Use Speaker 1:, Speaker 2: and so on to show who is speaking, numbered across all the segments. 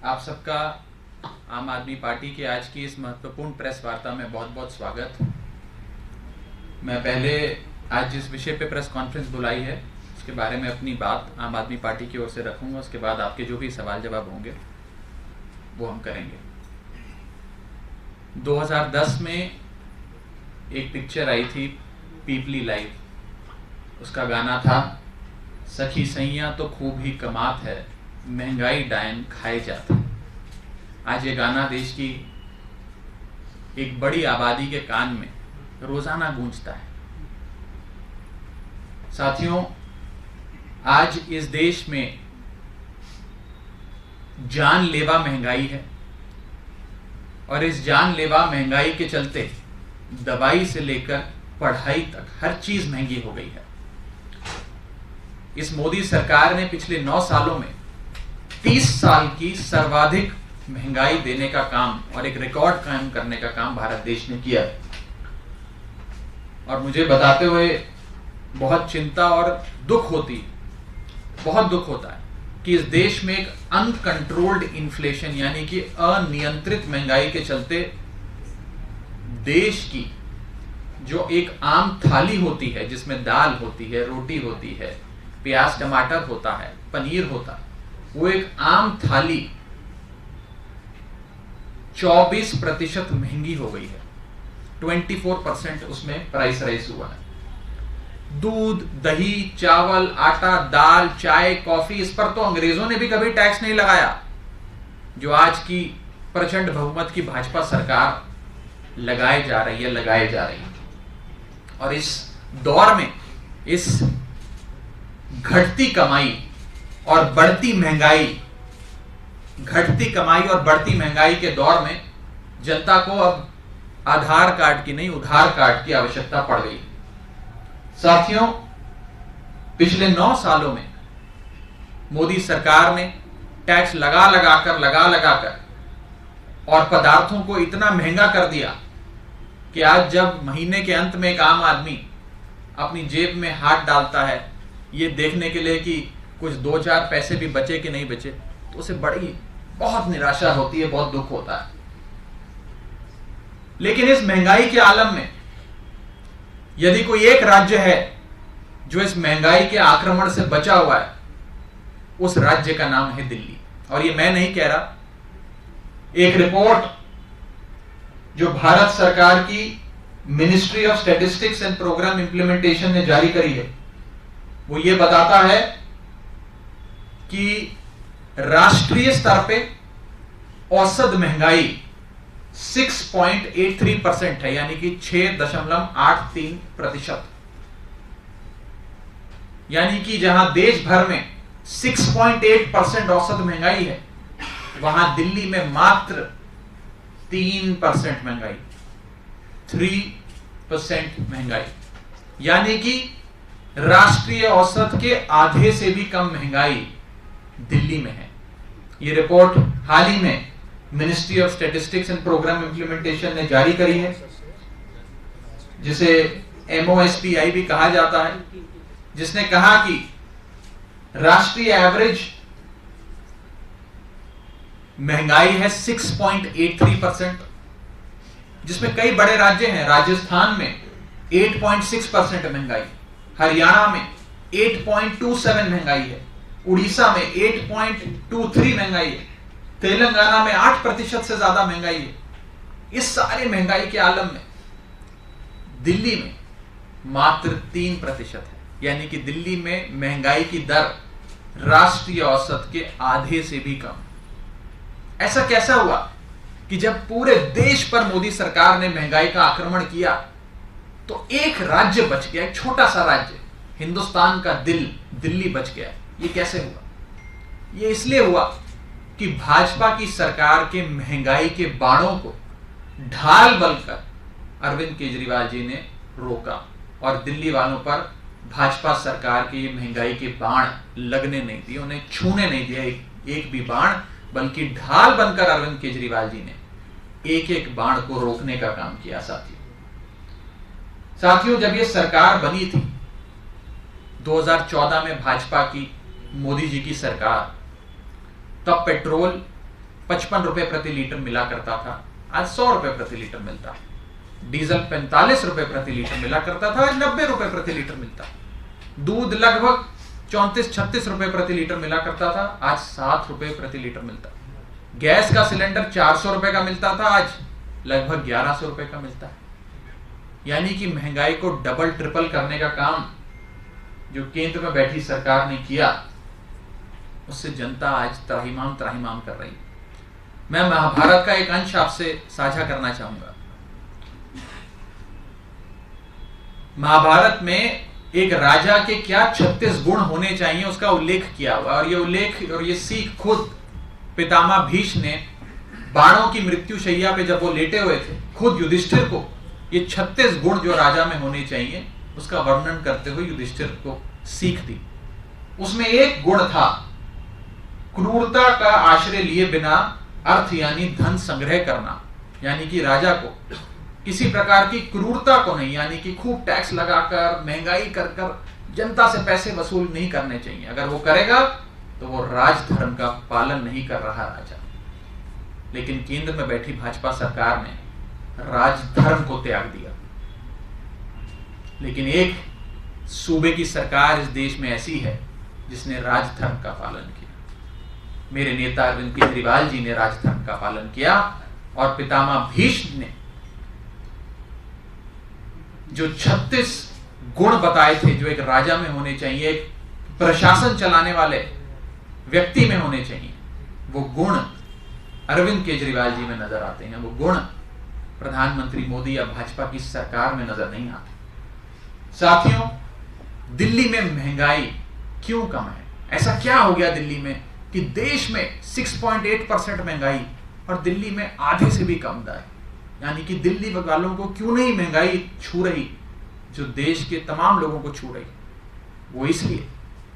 Speaker 1: आप सबका आम आदमी पार्टी के आज की इस महत्वपूर्ण प्रेस वार्ता में बहुत बहुत स्वागत। मैं पहले आज जिस विषय पे प्रेस कॉन्फ्रेंस बुलाई है उसके बारे में अपनी बात आम आदमी पार्टी की ओर से रखूंगा। उसके बाद आपके जो भी सवाल जवाब होंगे वो हम करेंगे। 2010 में एक पिक्चर आई थी पीपली लाइव, उसका गाना था सखी सैया तो खूब ही कमात है, महंगाई डायन खाए जात है। आज ये गाना देश की एक बड़ी आबादी के कान में रोजाना गूंजता है। साथियों, आज इस देश में जानलेवा महंगाई है और इस जानलेवा महंगाई के चलते दवाई से लेकर पढ़ाई तक हर चीज महंगी हो गई है। इस मोदी सरकार ने पिछले 9 सालों में 30 साल की सर्वाधिक महंगाई देने का काम और एक रिकॉर्ड कायम करने का काम भारत देश ने किया। और मुझे बताते हुए बहुत चिंता और बहुत दुख होता है कि इस देश में एक अनकंट्रोल्ड इन्फ्लेशन यानी कि अनियंत्रित महंगाई के चलते देश की जो एक आम थाली होती है जिसमें दाल होती है, रोटी होती है, प्याज टमाटर होता है, पनीर होता है, वो एक आम थाली 24% महंगी हो गई है। 24% उसमें प्राइस राइज हुआ है। दूध, दही, चावल, आटा, दाल, चाय, कॉफी, इस पर तो अंग्रेजों ने भी कभी टैक्स नहीं लगाया, जो आज की प्रचंड बहुमत की भाजपा सरकार लगाए जा रही है। और इस दौर में इस घटती कमाई और बढ़ती महंगाई के दौर में जनता को अब आधार कार्ड की नहीं उधार कार्ड की आवश्यकता पड़ गई। साथियों, पिछले 9 सालों में मोदी सरकार ने टैक्स लगा लगाकर और पदार्थों को इतना महंगा कर दिया कि आज जब महीने के अंत में एक आम आदमी अपनी जेब में हाथ डालता है ये देखने के लिए कि कुछ 2-4 पैसे भी बचे कि नहीं बचे, तो उसे बहुत निराशा होती है, बहुत दुख होता है। लेकिन इस महंगाई के आलम में यदि कोई एक राज्य है जो इस महंगाई के आक्रमण से बचा हुआ है, उस राज्य का नाम है दिल्ली। और ये मैं नहीं कह रहा, एक रिपोर्ट जो भारत सरकार की ministry of statistics and programme implementation ने जारी करी है, वो ये बताता है कि राष्ट्रीय स्तर पे औसत महंगाई 6.83% है, यानी कि 6.83%। यानी कि जहां देश भर में 6.8% औसत महंगाई है, वहां दिल्ली में मात्र 3% महंगाई, 3% महंगाई, यानी कि राष्ट्रीय औसत के आधे से भी कम महंगाई दिल्ली में है। यह रिपोर्ट हाल ही में ministry of statistics and programme implementation ने जारी करी है, जिसे MOSPI भी कहा जाता है, जिसने कहा कि राष्ट्रीय एवरेज महंगाई है 6.83%, जिसमें कई बड़े राज्य हैं। राजस्थान में 8.6% महंगाई, हरियाणा में 8.27 महंगाई है, उड़ीसा में 8.23 महंगाई है, तेलंगाना में 8% से ज्यादा महंगाई है। इस सारे महंगाई के आलम में दिल्ली में मात्र 3% है, यानी कि दिल्ली में महंगाई की दर राष्ट्रीय औसत के आधे से भी कम। ऐसा कैसा हुआ कि जब पूरे देश पर मोदी सरकार ने महंगाई का आक्रमण किया तो एक राज्य बच गया, एक छोटा सा राज्य, हिंदुस्तान का दिल्ली बच गया। ये कैसे हुआ? ये इसलिए हुआ कि भाजपा की सरकार के महंगाई के बाणों को ढाल बनकर अरविंद केजरीवाल जी ने रोका और दिल्ली वालों पर भाजपा सरकार के ये महंगाई के बाण लगने नहीं दिए, उन्हें छूने नहीं दिया एक भी बाण, बल्कि ढाल बनकर अरविंद केजरीवाल जी ने एक एक बाण को रोकने का काम किया। साथियों, जब ये सरकार बनी थी 2014 में भाजपा की, मोदी जी की सरकार, तब पेट्रोल 55 रुपए प्रति लीटर मिला करता था, आज 100 रुपए प्रति लीटर मिलता है। डीजल 45 रुपए प्रति लीटर मिला करता था, आज 90 रुपए प्रति लीटर मिलता है। दूध लगभग 34-36 रुपए प्रति लीटर मिला करता था, आज 7 रुपए प्रति लीटर मिलता है। गैस का सिलेंडर 400 रुपए का मिलता था, आज लगभग 1100 रुपए का मिलता है। यानी कि महंगाई को डबल ट्रिपल करने का काम जो केंद्र में बैठी सरकार ने किया, उससे जनता आज त्राहिमाम कर रही है। मैं महाभारत का एक अंश आपसे साझा करना चाहूंगा। महाभारत में एक राजा के क्या 36 गुण होने चाहिए उसका उल्लेख किया हुआ, और ये उल्लेख और ये सीख खुद पितामह भीष्म ने बाणों की मृत्यु शैया पे जब वो लेटे हुए थे, खुद युधिष्ठिर को ये 36 गुण जो राजा में होने चाहिए उसका वर्णन करते हुए युधिष्ठिर को सीख दी। उसमें एक गुण था क्रूरता का आश्रय लिए बिना अर्थ यानी धन संग्रह करना, यानी कि राजा को किसी प्रकार की क्रूरता को नहीं, यानी कि खूब टैक्स लगाकर महंगाई कर कर जनता से पैसे वसूल नहीं करने चाहिए। अगर वो करेगा तो वो राजधर्म का पालन नहीं कर रहा राजा। लेकिन केंद्र में बैठी भाजपा सरकार ने राजधर्म को त्याग दिया। लेकिन एक सूबे की सरकार इस देश में ऐसी है जिसने राजधर्म का पालन किया। मेरे नेता अरविंद केजरीवाल जी ने राजधर्म का पालन किया, और पितामह भीष्म ने जो 36 गुण बताए थे जो एक राजा में होने चाहिए, एक प्रशासन चलाने वाले व्यक्ति में होने चाहिए, वो गुण अरविंद केजरीवाल जी में नजर आते हैं। वो गुण प्रधानमंत्री मोदी या भाजपा की सरकार में नजर नहीं आते। साथियों, दिल्ली में महंगाई क्यों कम है? ऐसा क्या हो गया दिल्ली में कि देश में 6.8% महंगाई और दिल्ली में आधे से भी कम दर? यानी कि दिल्ली वालों को क्यों नहीं महंगाई छू रही जो देश के तमाम लोगों को छू रही? वो इसलिए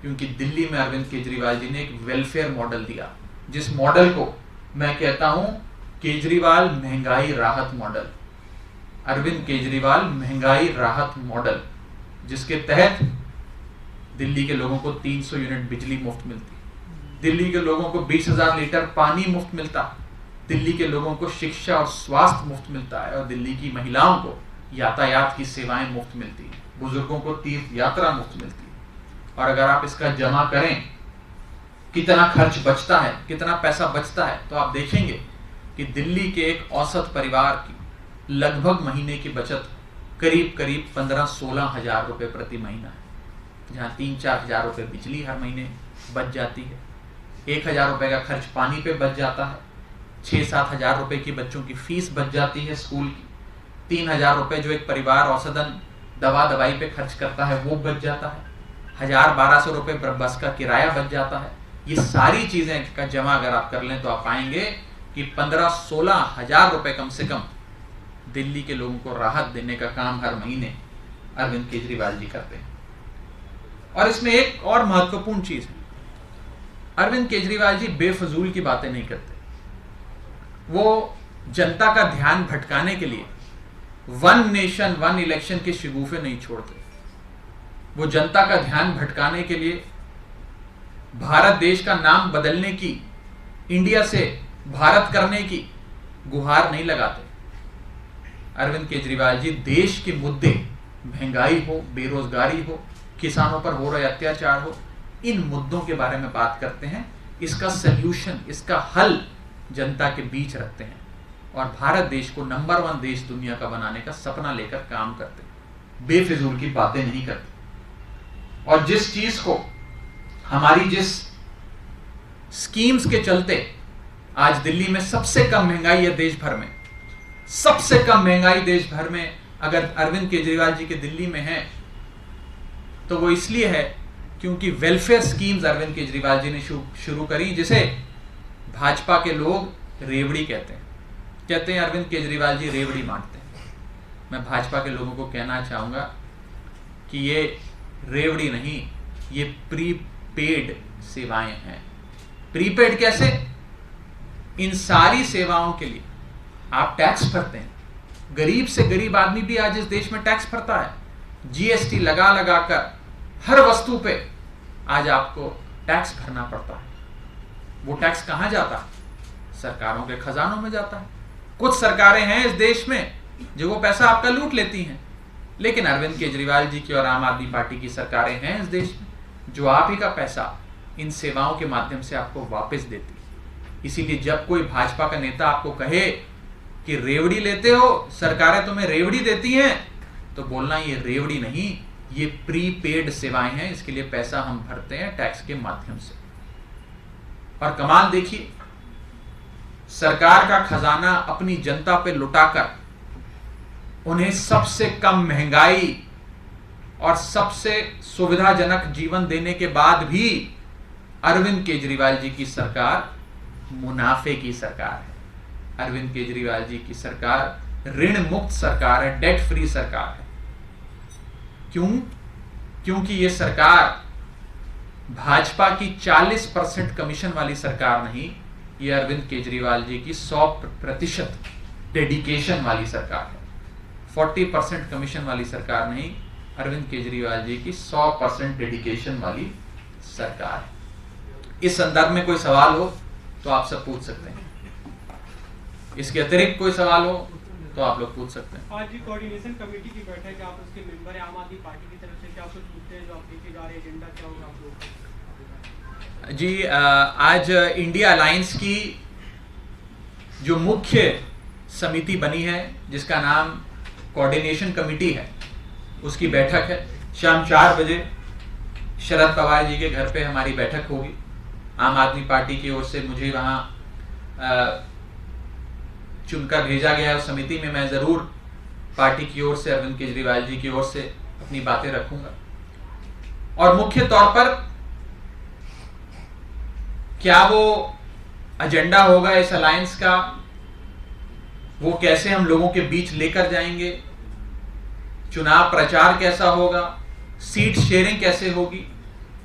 Speaker 1: क्योंकि दिल्ली में अरविंद केजरीवाल जी ने एक वेलफेयर मॉडल दिया, जिस मॉडल को मैं कहता हूं केजरीवाल महंगाई राहत मॉडल। अरविंद केजरीवाल महंगाई राहत मॉडल, जिसके तहत दिल्ली के लोगों को 300 यूनिट बिजली मुफ्त मिलती, दिल्ली के लोगों को 20,000 लीटर पानी मुफ्त मिलता, दिल्ली के लोगों को शिक्षा और स्वास्थ्य मुफ्त मिलता है, और दिल्ली की महिलाओं को यातायात की सेवाएं मुफ्त मिलती है, बुजुर्गों को तीर्थ यात्रा मुफ्त मिलती है। और अगर आप इसका जमा करें कितना खर्च बचता है, कितना पैसा बचता है, तो आप देखेंगे कि दिल्ली के एक औसत परिवार की लगभग महीने की बचत करीब 15-16 हजार रुपए प्रति महीना है, जहां 3-4 हजार रुपए बिजली हर महीने बच जाती है, 1,000 रुपए का खर्च पानी पे बच जाता है, 6-7 हजार रुपए की बच्चों की फीस बच जाती है स्कूल की, 3,000 रुपए जो एक परिवार औसतन दवा दवाई पे खर्च करता है वो बच जाता है, 1,000-1,200 रुपए बस का किराया बच जाता है। ये सारी चीजें का जमा अगर आप कर लें तो आप पाएंगे कि 15-16 हजार रुपए कम से कम दिल्ली के लोगों को राहत देने का काम हर महीने अरविंद केजरीवाल जी करते हैं। और इसमें एक और महत्वपूर्ण चीज है, अरविंद केजरीवाल जी बेफजूल की बातें नहीं करते। वो जनता का ध्यान भटकाने के लिए वन नेशन वन इलेक्शन के शिगुफे नहीं छोड़ते। वो जनता का ध्यान भटकाने के लिए भारत देश का नाम बदलने की, इंडिया से भारत करने की गुहार नहीं लगाते। अरविंद केजरीवाल जी देश के मुद्दे, महंगाई हो, बेरोजगारी हो, किसानों पर हो रहे अत्याचार हो, इन मुद्दों के बारे में बात करते हैं, इसका सल्यूशन, इसका हल जनता के बीच रखते हैं, और भारत देश को नंबर 1 देश दुनिया का बनाने का सपना लेकर काम करते हैं, बेफिजूल की बातें नहीं करते। और जिस चीज को हमारी जिस स्कीम्स के चलते आज दिल्ली में सबसे कम महंगाई है देश भर में, सबसे कम महंगाई देश भर में अगर अरविंद केजरीवाल जी के दिल्ली में है तो वो इसलिए है क्योंकि वेलफेयर स्कीम्स अरविंद केजरीवाल जी ने शुरू करी, जिसे भाजपा के लोग रेवड़ी कहते हैं अरविंद केजरीवाल जी रेवड़ी बांटते हैं। मैं भाजपा के लोगों को कहना चाहूंगा कि ये रेवड़ी नहीं, ये प्रीपेड सेवाएं हैं। प्रीपेड कैसे? इन सारी सेवाओं के लिए आप टैक्स भरते हैं, गरीब से गरीब आदमी भी आज इस देश में टैक्स भरता है। जीएसटी लगा लगा कर हर वस्तु पे आज आपको टैक्स भरना पड़ता है। वो टैक्स कहां जाता है? सरकारों के खजानों में जाता है। कुछ सरकारें हैं इस देश में जो वो पैसा आपका लूट लेती हैं, लेकिन अरविंद केजरीवाल जी की और आम आदमी पार्टी की सरकारें हैं इस देश में जो आप ही का पैसा इन सेवाओं के माध्यम से आपको वापस देती है। इसीलिए जब कोई भाजपा का नेता आपको कहे कि रेवड़ी लेते हो, सरकारें तुम्हें रेवड़ी देती हैं, तो बोलना ये रेवड़ी नहीं, ये प्रीपेड सेवाएं हैं, इसके लिए पैसा हम भरते हैं टैक्स के माध्यम से। और कमाल देखिए, सरकार का खजाना अपनी जनता पे लुटाकर उन्हें सबसे कम महंगाई और सबसे सुविधाजनक जीवन देने के बाद भी अरविंद केजरीवाल जी की सरकार मुनाफे की सरकार है। अरविंद केजरीवाल जी की सरकार ऋण मुक्त सरकार है, डेट फ्री सरकार है। क्यों? क्योंकि ये सरकार भाजपा की 40% कमीशन वाली सरकार नहीं, ये अरविंद केजरीवाल जी की 100% डेडिकेशन वाली सरकार है। 40% कमीशन वाली सरकार नहीं, अरविंद केजरीवाल जी की 100% डेडिकेशन वाली सरकार है। इस संदर्भ में कोई सवाल हो तो आप सब पूछ सकते हैं, इसके अतिरिक्त कोई सवाल हो तो आप लोग पूछ सकते हैं।
Speaker 2: आज कोऑर्डिनेशन कमेटी की बैठक है, आप उसके मेंबर हैं, आम आदमी पार्टी की तरफ से क्या कुछ मुद्दे हैं जो आप लेके जा रहे हैं, एजेंडा क्या होगा आप लोग?
Speaker 1: जी, आज इंडिया अलायंस की जो मुख्य समिति बनी है जिसका नाम कोऑर्डिनेशन कमेटी है, उसकी बैठक है। शाम 4 बजे शरद पवार जी के घर पे हमारी बैठक होगी। आम आदमी पार्टी की ओर से मुझे वहां चुनकर भेजा गया है। उस समिति में मैं जरूर पार्टी की ओर से, अरविंद केजरीवाल जी की ओर से अपनी बातें रखूंगा। और मुख्य तौर पर क्या वो एजेंडा होगा इस अलायंस का, वो कैसे हम लोगों के बीच लेकर जाएंगे, चुनाव प्रचार कैसा होगा, सीट शेयरिंग कैसे होगी,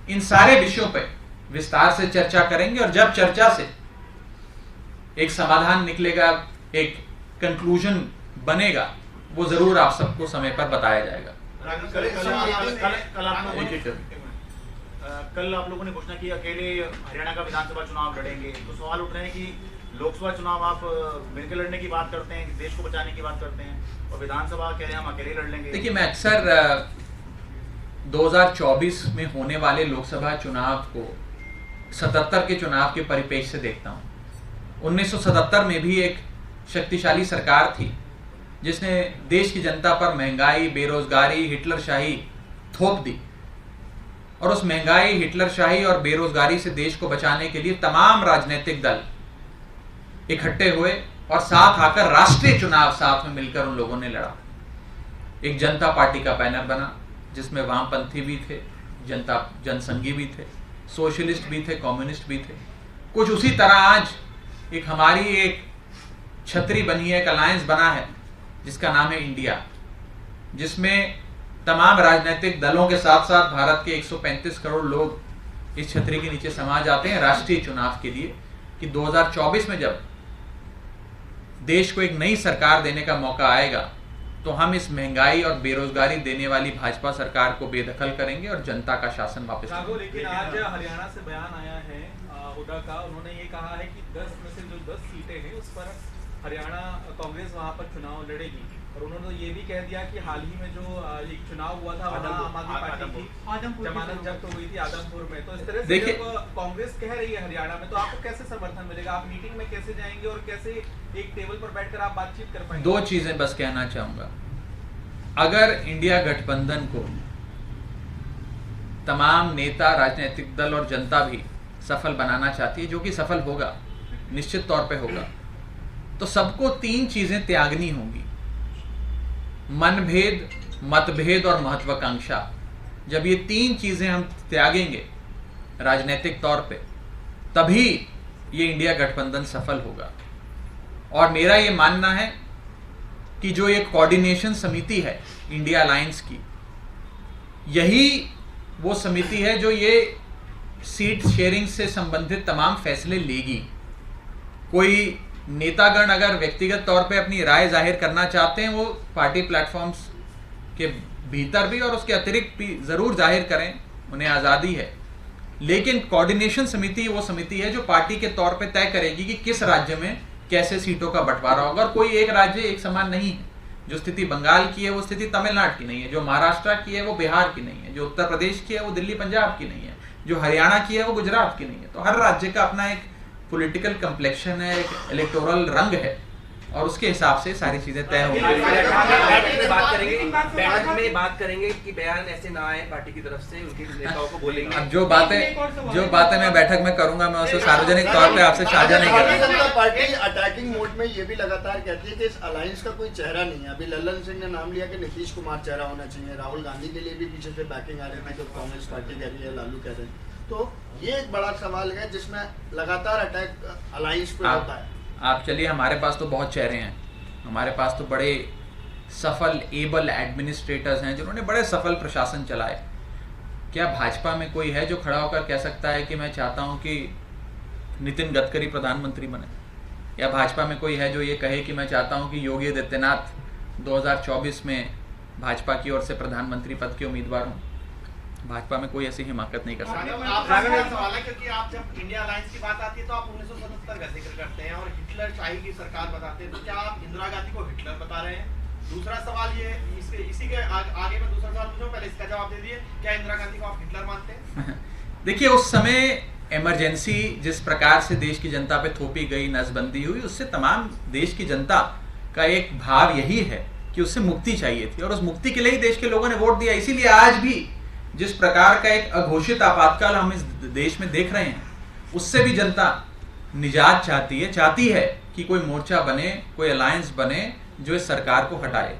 Speaker 1: इन सारे विषयों पर विस्तार से चर्चा करेंगे। और जब चर्चा से एक समाधान निकलेगा, एक कंक्लूजन बनेगा, वो जरूर आप सबको समय पर बताया जाएगा।
Speaker 3: कल आप लोगों ने घोषणा की अकेले हरियाणा का विधानसभा चुनाव लड़ेंगे, तो सवाल उठ रहे हैं कि लोकसभा चुनाव आप मिलकर लड़ने की बात करते हैं, देश को बचाने की बात करते हैं, और विधानसभा कह रहे हैं हम अकेले लड़ लेंगे।
Speaker 1: देखिए, मैं अक्सर 2024 में होने वाले लोकसभा चुनाव को 77 के चुनाव के परिप्रेक्ष्य से देखता हूँ। 1977 में भी एक शक्तिशाली सरकार थी जिसने देश की जनता पर महंगाई, बेरोजगारी, हिटलरशाही थोप दी, और उस महंगाई, हिटलरशाही और बेरोजगारी से देश को बचाने के लिए तमाम राजनीतिक दल इकट्ठे हुए और साथ आकर राष्ट्रीय चुनाव साथ में मिलकर उन लोगों ने लड़ा। एक जनता पार्टी का बैनर बना जिसमें वामपंथी भी थे, जनसंघी भी थे, सोशलिस्ट भी थे, कम्युनिस्ट भी थे। कुछ उसी तरह आज एक हमारी एक छतरी बनी है, एक अलायंस बना है जिसका नाम है इंडिया, जिसमें तमाम राजनीतिक दलों के साथ साथ भारत के 135 करोड़ लोग इस छतरी के नीचे समा जाते हैं राष्ट्रीय चुनाव के लिए, कि 2024 में जब देश को एक नई सरकार देने का मौका आएगा तो हम इस महंगाई और बेरोजगारी देने वाली भाजपा सरकार को बेदखल करेंगे और जनता का शासन वापस
Speaker 4: करेंगे। लेकिन आज हरियाणा से बयान आया है हुड्डा का, उन्होंने ये कहा है कि 10 में से जो 10 सीटें हैं उस पर हरियाणा कांग्रेस वहां पर चुनाव लड़ेगी, और उन्होंने ये भी कह दिया कि हाल ही में जो एक चुनाव हुआ था वहाँ आम आदमी पार्टी की जमानत जब्त हो गई थी आदमपुर में, तो इस तरह से जब कांग्रेस कह रही है हरियाणा में, तो आपको कैसे समर्थन मिलेगा? आप मीटिंग में कैसे जाएंगे और कैसे एक टेबल पर बैठकर आप बातचीत कर पाएंगे?
Speaker 1: 2 चीजें बस कहना चाहूंगा। अगर इंडिया गठबंधन को तमाम नेता, राजनीतिक दल और जनता भी सफल बनाना चाहती है, जो कि सफल होगा, निश्चित तौर पे होगा, तो सबको 3 चीजें त्यागनी होंगी: मनभेद, मतभेद और महत्वाकांक्षा। जब ये 3 चीजें हम त्यागेंगे राजनीतिक तौर पे, तभी ये इंडिया गठबंधन सफल होगा। और मेरा ये मानना है कि जो ये कोऑर्डिनेशन समिति है इंडिया अलायंस की, यही वो समिति है जो ये सीट शेयरिंग से संबंधित तमाम फैसले लेगी। कोई नेतागण अगर व्यक्तिगत तौर पे अपनी राय जाहिर करना चाहते हैं, वो पार्टी प्लेटफॉर्म्स के भीतर भी और उसके अतिरिक्त भी जरूर जाहिर करें, उन्हें आज़ादी है। लेकिन कोऑर्डिनेशन समिति वो समिति है जो पार्टी के तौर पे तय करेगी कि किस राज्य में कैसे सीटों का बंटवारा होगा। और कोई एक राज्य एक समान नहीं है। जो स्थिति बंगाल की है वो स्थिति तमिलनाडु की नहीं है, जो महाराष्ट्र की है वो बिहार की नहीं है, जो उत्तर प्रदेश की है वो दिल्ली पंजाब की नहीं है, जो हरियाणा की है वो गुजरात की नहीं है। तो हर राज्य का अपना एक पॉलिटिकल कम्प्लेक्शन है, एक इलेक्टोरल रंग है, और उसके हिसाब से सारी चीजें तय होंगी।
Speaker 5: बात करेंगे कि बयान ऐसे ना आए पार्टी की तरफ से, उनके नेताओं को बोलेंगे।
Speaker 1: अब जो बातें मैं बैठक में करूंगा, मैं उसे सार्वजनिक तौर पे आपसे साझा नहीं करूंगा।
Speaker 6: पार्टी अटैकिंग मोड में ये भी लगातार कहती है कि इस अलायंस का कोई चेहरा नहीं है। अभी लल्लन सिंह ने नाम लिया कि नीतीश कुमार चेहरा होना चाहिए। राहुल गांधी के लिए भी पीछे से बैकिंग आ रही है जो कांग्रेस पार्टी कह रही है, लालू कह रहे हैं। तो ये एक बड़ा सवाल है जिसमें लगातार अटैक अलायंस पे होता है।
Speaker 1: आप चलिए, हमारे पास तो बहुत चेहरे हैं, हमारे पास तो बड़े सफल एबल एडमिनिस्ट्रेटर्स हैं जिन्होंने बड़े सफल प्रशासन चलाए। क्या भाजपा में कोई है जो खड़ा होकर कह सकता है कि मैं चाहता हूं कि नितिन गडकरी प्रधानमंत्री बने? या भाजपा में कोई है जो ये कहे कि मैं चाहता हूं कि योगी आदित्यनाथ 2024 में भाजपा की ओर से प्रधानमंत्री पद के उम्मीदवार हों? भाजपा में कोई ऐसी हिमाकत नहीं कर सकता।
Speaker 7: सवाल है क्योंकि आप जब इंडिया अलायंस की बात आती है तो आप 1977 का जिक्र करते हैं और हिटलर शाही की सरकार बताते हैं, तो क्या आप इंदिरा गांधी को हिटलर बता रहे हैं? दूसरा सवाल ये, इसी के आगे में दूसरा सवाल पूछूं, पहले इसका जवाब दे दिए, क्या इंदिरा गांधी को आप हिटलर मानते हैं?
Speaker 1: देखिए, उस समय इमरजेंसी जिस प्रकार से देश की जनता पे थोपी गई, नसबंदी हुई, उससे तमाम देश की जनता का एक भाव यही है कि उससे मुक्ति चाहिए थी, और उस मुक्ति के लिए ही देश के लोगों ने वोट दिया। इसीलिए आज भी जिस प्रकार का एक अघोषित आपातकाल हम इस देश में देख रहे हैं, उससे भी जनता निजात चाहती है कि कोई मोर्चा बने, कोई अलायंस बने जो इस सरकार को हटाए।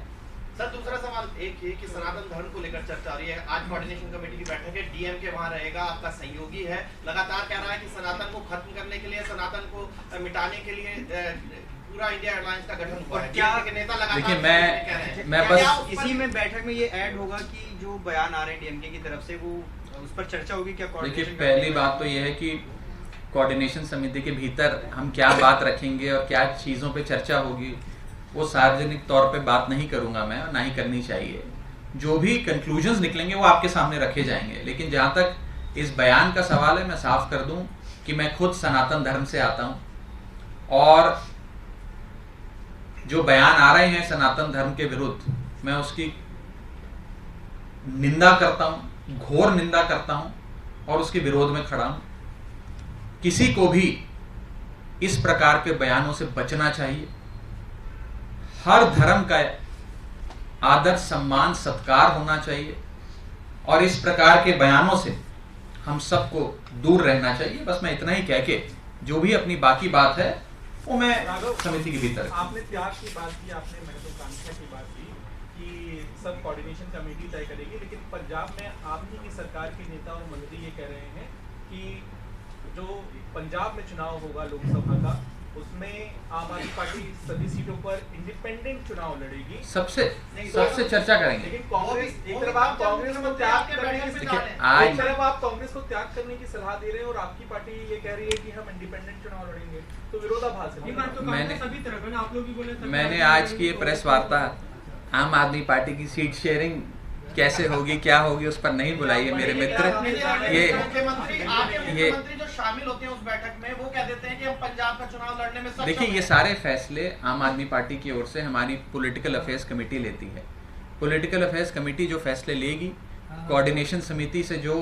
Speaker 7: सर, दूसरा सवाल एक ये कि सनातन धर्म को लेकर चर्चा हो रही है। आज कोऑर्डिनेशन कमेटी की बैठक है, डीएमके वहां रहेगा, आपका सहयोगी है, लगातार कह रहा है कि सनातन को खत्म करने के लिए, सनातन को मिटाने के लिए पूरा इंडिया अलायंस का गठन हुआ है। क्या नेता लगातार
Speaker 1: देखिए, मैं बस
Speaker 5: इसी में बैठक में ये ऐड होगा कि जो बयान आ रहे हैं डीएमके की तरफ से, वो उस पर चर्चा होगी क्या?
Speaker 1: देखिए, पहली बात तो ये है कि कोऑर्डिनेशन समिति के भीतर हम क्या बात रखेंगे और क्या चीज़ों पे चर्चा होगी, वो सार्वजनिक तौर पे बात नहीं करूंगा मैं, और ना ही करनी चाहिए। जो भी कंक्लूजन्स निकलेंगे वो आपके सामने रखे जाएंगे। लेकिन जहाँ तक इस बयान का सवाल है, मैं साफ कर दूं कि मैं खुद सनातन धर्म से आता हूँ, और जो बयान आ रहे हैं सनातन धर्म के विरुद्ध, मैं उसकी निंदा करता हूं, घोर निंदा करता हूं, और उसके विरोध में खड़ा हूं। किसी को भी इस प्रकार के बयानों से बचना चाहिए। हर धर्म का आदर, सम्मान, सत्कार होना चाहिए, और इस प्रकार के बयानों से हम सबको दूर रहना चाहिए। बस मैं इतना ही कह के जो भी अपनी बाकी बात है वो मैं समिति के भीतर।
Speaker 4: आपने त्याग की बात की, आपने महत्वाकांक्षा की बात की कि सब कोऑर्डिनेशन कमेटी तय करेगी, लेकिन पंजाब में आप ही की सरकार के नेता और मंत्री ये कह रहे हैं कि जो पंजाब में चुनाव होगा लोकसभा का, उसमें आम आदमी पार्टी सभी सीटों पर इंडिपेंडेंट चुनाव लड़ेगी।
Speaker 1: सबसे चर्चा करेंगे।
Speaker 4: लेकिन कांग्रेस, एक तरफ आप कांग्रेस को त्याग करने की सलाह दे रहे हैं और आपकी पार्टी ये कह रही है कि हम इंडिपेंडेंट चुनाव लड़ेंगे, तो विरोधाभास है।
Speaker 1: मैंने आज की ये प्रेस वार्ता आम आदमी पार्टी की सीट शेयरिंग कैसे होगी, क्या होगी, उस पर नहीं बुलाइए मेरे मित्र। ये
Speaker 7: मुख्यमंत्री जो शामिल होते हैं उस बैठक में, वो कह देते हैं कि हम पंजाब का चुनाव लड़ने में सक्षम
Speaker 1: देखिए, ये सारे फैसले आम आदमी पार्टी की ओर से हमारी पॉलिटिकल अफेयर्स कमेटी लेती है। पॉलिटिकल अफेयर्स कमेटी जो फैसले लेगी, कोऑर्डिनेशन समिति से जो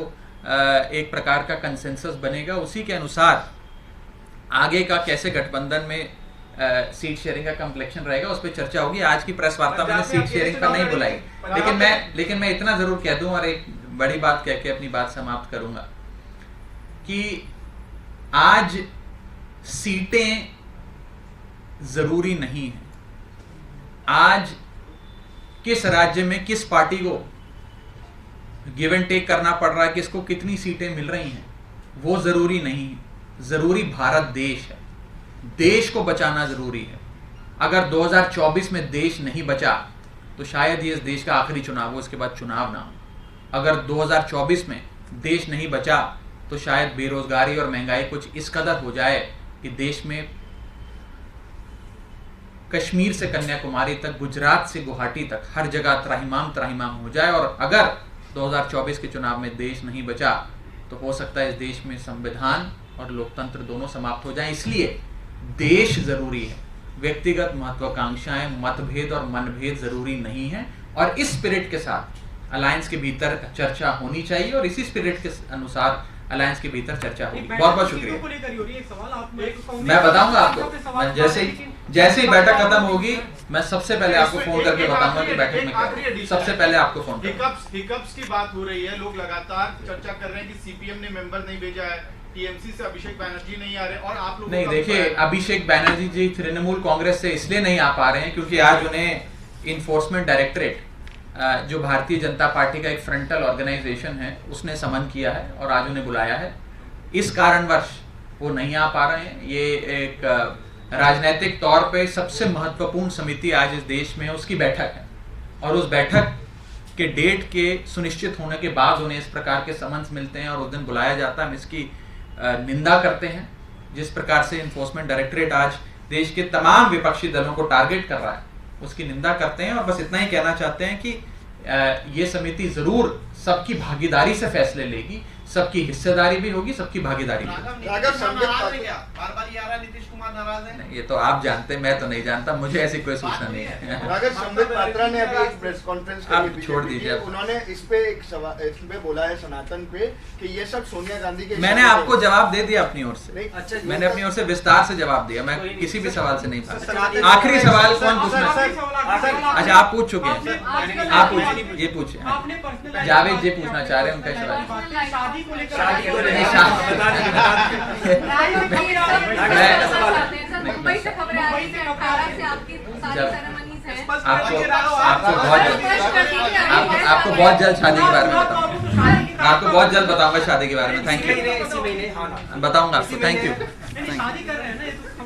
Speaker 1: एक प्रकार का कंसेंसस बनेगा, उसी के अनुसार आगे का कैसे गठबंधन में सीट शेयरिंग का कम्प्लेक्शन रहेगा, उस पर चर्चा होगी। आज की प्रेस वार्ता मैंने सीट शेयरिंग पर नहीं बुलाई, लेकिन मैं इतना जरूर कह दूं, और एक बड़ी बात कह के अपनी बात समाप्त करूंगा कि आज सीटें जरूरी नहीं है। आज किस राज्य में किस पार्टी को गिव एंड टेक करना पड़ रहा है, किसको कितनी सीटें मिल रही हैं, वो जरूरी नहीं है। जरूरी भारत देश है, देश को बचाना जरूरी है। अगर 2024 में देश नहीं बचा तो शायद ये इस देश का आखिरी चुनाव हो, इसके बाद चुनाव ना हो। अगर 2024 में देश नहीं बचा तो शायद बेरोजगारी और महंगाई कुछ इस कदर हो जाए कि देश में कश्मीर से कन्याकुमारी तक, गुजरात से गुवाहाटी तक हर जगह त्राहिमाम हो जाए। और अगर 2024 के चुनाव में देश नहीं बचा तो हो सकता है इस देश में संविधान और लोकतंत्र दोनों समाप्त हो जाएं। इसलिए देश जरूरी है, व्यक्तिगत महत्वाकांक्षाएं, मतभेद और मनभेद जरूरी नहीं है। और इस स्पिरिट के साथ अलायंस के भीतर चर्चा होनी चाहिए और इसी स्पिरिट के अनुसार अलायंस के भीतर चर्चा होगी। बहुत बहुत शुक्रिया। मैं बताऊंगा आपको, जैसे ही बैठक खत्म होगी मैं सबसे पहले आपको फोन करके बताऊंगा कि बैठक में क्या हुआ। सबसे पहले आपको फोन करूंगा।
Speaker 8: हिकअप्स की बात हो रही है, लोग लगातार चर्चा कर रहे हैं कि सीपीएम ने मेंबर नहीं भेजा है, टीएमसी से अभिषेक बैनर्जी नहीं आ रहे और आप लोग
Speaker 1: नहीं। देखिए, अभिषेक बैनर्जी जी तृणमूल कांग्रेस से इसलिए नहीं आ पा रहे हैं क्योंकि आज उन्हें इन्फोर्समेंट डायरेक्टरेट, जो भारतीय जनता पार्टी का एक फ्रंटल ऑर्गेनाइजेशन है, उसने समन किया है और आज उन्हें बुलाया है। इस कारणवश वो नहीं आ पा रहे हैं। ये एक राजनीतिक तौर पे सबसे महत्वपूर्ण समिति आज इस देश में है, उसकी बैठक है और उस बैठक के डेट के सुनिश्चित होने के बाद उन्हें इस प्रकार के समन्स मिलते हैं और उस दिन बुलाया जाता है। हम इसकी निंदा करते हैं। जिस प्रकार से इन्फोर्समेंट डायरेक्टरेट आज देश के तमाम विपक्षी दलों को टारगेट कर रहा है, उसकी निंदा करते हैं और बस इतना ही कहना चाहते हैं कि ये समिति जरूर सबकी भागीदारी से फैसले लेगी, सबकी हिस्सेदारी भी होगी, सबकी भागीदारी भी होगी।
Speaker 7: बार-बार ये आ रहा है नीतीश कुमार नाराज है।
Speaker 1: ये तो आप जानते हैं, मैं तो नहीं जानता, मुझे ऐसी कोई सूचना नहीं है।
Speaker 6: अगर संबित पात्रा ने अभी एक प्रेस कॉन्फ्रेंस
Speaker 1: आप छोड़ दीजिए।
Speaker 6: उन्होंने इस पे एक सवाल इस पे बोला है सनातन पे कि ये सब सोनिया गांधी के।
Speaker 1: मैंने आपको जवाब दे दिया अपनी ओर से।
Speaker 6: अच्छा,
Speaker 1: मैंने अपनी ओर से विस्तार से जवाब दिया। मैं किसी भी सवाल से नहीं पूछा। आखिरी सवाल कौन पूछना? अच्छा, आप पूछ चुके हैं। आप पूछिए, ये पूछिए। जावेद जी पूछना चाह रहे हैं, उनका सवाल।
Speaker 2: शादी को लेकर
Speaker 9: मुंबई से खबरें आ रही हैं, 18 से आपकी सारी सेरेमनीज हैं।
Speaker 1: आपको बहुत जल्द शादी के बारे में बताऊंगा। आपको बहुत जल्द बताऊंगा शादी के बारे में। Thank you. बताऊंगा आपको। Thank you.
Speaker 2: शादी कर रहे हैं ना।